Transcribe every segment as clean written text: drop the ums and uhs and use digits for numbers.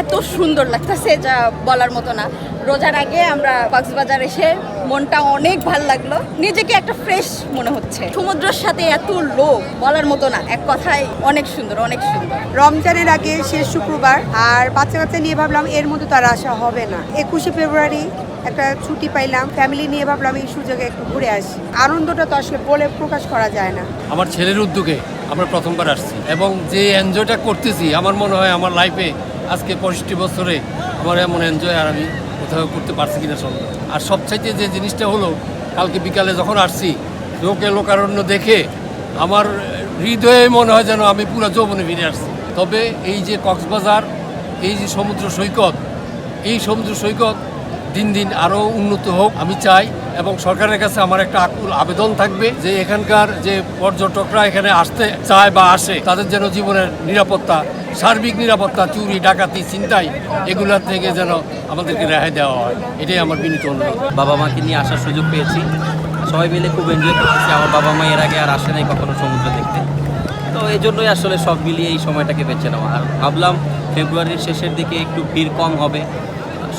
এত সুন্দর লাগতেছে যা বলার মতো না। রোজার আগে আমরা কক্সবাজার এসে মনটা অনেক ভালো লাগলো, নিজেকে একটা ফ্রেশ মনে হচ্ছে। সমুদ্রের সাথে এত লোক বলার মতো না, এক কথায় অনেক সুন্দর অনেক সুন্দর। রমজানের আগে শেষ শুক্রবার, আর বাচ্চা কাচ্চা নিয়ে ভাবলাম এর মধ্যে তো আর আসা হবে না। 21শে ফেব্রুয়ারি একটা ছুটি পাইলাম, ফ্যামিলি নিয়ে ভাবলাম এই সুযোগে একটু ঘুরে আসি। আনন্দটা তো আসলে বলে প্রকাশ করা যায় না। আমার ছেলের উদ্যোগে আমরা প্রথমবার আসছি এবং যে এনজয়টা করতেছি আমার মনে হয় আমার লাইফে আজকে 65 বছরে আমার এমন এনজয় আর আমি কোথাও করতে পারছি কিনা সন্দেহ। আর সবচাইতে যে জিনিসটা হলো, কালকে বিকালে যখন আসছি লোকারণ্য দেখে আমার হৃদয়ে মনে হয় যেন আমি পুরো যৌবনে ফিরে আসছি। তবে এই যে কক্সবাজার, এই যে সমুদ্র সৈকত, এই সমুদ্র সৈকত দিন দিন আরও উন্নত হোক আমি চাই। এবং সরকারের কাছে আমার একটা আকুল আবেদন থাকবে যে এখানকার যে পর্যটকরা এখানে আসতে চায় বা আসে তাদের যেন জীবনের নিরাপত্তা, সার্বিক নিরাপত্তা, চুরি ডাকাতি ছিনতাই এগুলোর থেকে যেন আমাদেরকে রেহাই দেওয়া হয়, এটাই আমার বিনীত অনুরোধ। বাবা মাকে নিয়ে আসার সুযোগ পেয়েছি, সবাই মিলে খুব এনজয় করতেছি। আমার বাবা মা এর আগে আর আসে নাই কখনো সমুদ্র দেখতে, তো এই জন্যই আসলে সব মিলিয়ে এই সময়টাকে বেছে নেওয়া। আর ভাবলাম ফেব্রুয়ারির শেষের দিকে একটু ভিড় কম হবে,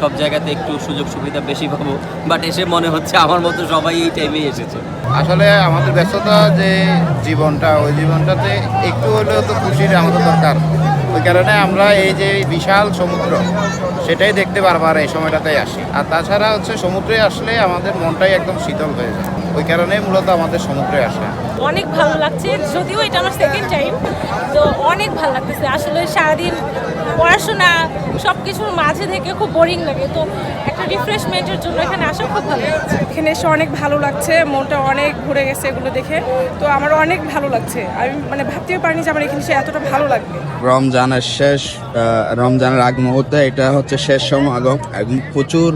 সব জায়গাতে একটু সুযোগ সুবিধা বেশি পাবো, বাট এসে মনে হচ্ছে আমার মতো সবাই এই টাইমেই এসেছে। আসলে আমাদের ব্যস্ততা যে জীবনটা, ওই জীবনটাতে একটু হলেও তো খুশির আমাদের দরকার। ওই কারণে আমরা এই যে বিশাল সমুদ্র সেটাই দেখতে বারবার এই সময়টাতেই আসি। আর তাছাড়া হচ্ছে সমুদ্রে আসলে আমাদের মনটাই একদম শীতল হয়ে যায়, ওই কারণেই মূলত আমাদের সমুদ্রে আসা। অনেক ভালো লাগছে, যদিও এটা আমার সেকেন্ড টাইম, তো অনেক ভালো লাগতেছে। আসলে সারাদিন পড়াশোনা সব কিছুর মাঝে থেকে খুব বোরিং লাগে, তো একটা রিফ্রেশমেন্টের জন্য এখানে আসা খুব ভালো লাগছে। এখানে এসে অনেক ভালো লাগছে, মনটা অনেক ঘুরে গেছে এগুলো দেখে, তো আমার অনেক ভালো লাগছে। আমি মানে ভাবতেও পারিনি যে আমার এখানে এসে এতটা ভালো লাগবে। রমজানের আগ মুহূর্তে এটা হচ্ছে শেষ সমাগম, এবং প্রচুর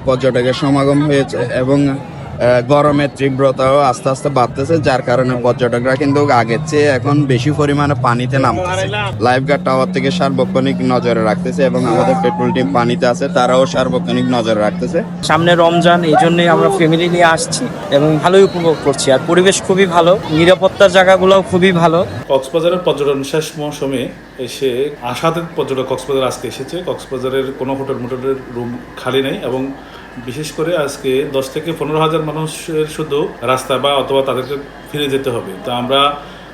পর্যটকের সমাগম হয়েছে এবং গরমের তীব্রতাও আস্তে আস্তে বাড়তেছে, যার কারণে পর্যটকরা কিন্তু আগের চেয়ে এখন বেশি পরিমাণে পানিতে নামতেছে। লাইফগার্ড টাওয়ার থেকে সার্বক্ষণিক নজরে রাখতেছে এবং আমাদের পেট্রোল টিম পানিতে আছে, তারাও সার্বক্ষণিক নজরে রাখতেছে। সামনে রমজান, এই জন্যই আমরা ফ্যামিলি নিয়ে আসছি এবং ভালোই উপভোগ করছি। আর পরিবেশ খুবই ভালো, নিরাপত্তার জায়গাগুলোও খুবই ভালো। কক্সবাজারের পর্যটন শেষ মৌসুমে এসে আশাতীত পর্যটক কক্সবাজার আজকে এসেছে। কক্সবাজারের কোনো হোটেলের রুম খালি নেই এবং বিশেষ করে আজকে 10 থেকে 15,000 মানুষের শুধু রাস্তা বা অথবা তাদেরকে ফিরে যেতে হবে। তো আমরা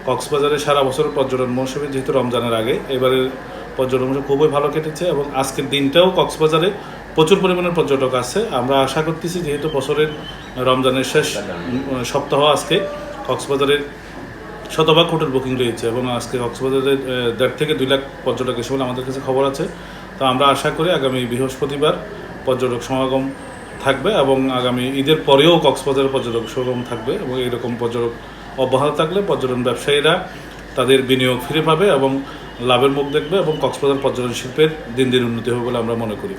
কক্সবাজারে সারা বছর পর্যটন মৌসুমে, যেহেতু রমজানের আগে, এবারের পর্যটন মৌসুম খুবই ভালো কেটেছে এবং আজকের দিনটাও কক্সবাজারে প্রচুর পরিমাণের পর্যটক আছে। আমরা আশা করতেছি যেহেতু বছরের রমজানের শেষ সপ্তাহ, আজকে কক্সবাজারের শতভাগ হোটেল বুকিং রয়েছে এবং আজকে কক্সবাজারে 1.5 থেকে 2 লাখ পর্যটক এসে বলে আমাদের কাছে খবর আছে। তো আমরা আশা করি আগামী বৃহস্পতিবার পর্যটক সমাগম থাকবে এবং আগামী ঈদের পরেও কক্সবাজারের পর্যটক সমাগম থাকবে এবং এইরকম পর্যটক অব্যাহত থাকলে পর্যটন ব্যবসায়ীরা তাদের বিনিয়োগ ফিরে পাবে এবং লাভের মুখ দেখবে এবং কক্সবাজার পর্যটন শিল্পের দিন দিন উন্নতি হবে বলে আমরা মনে করি।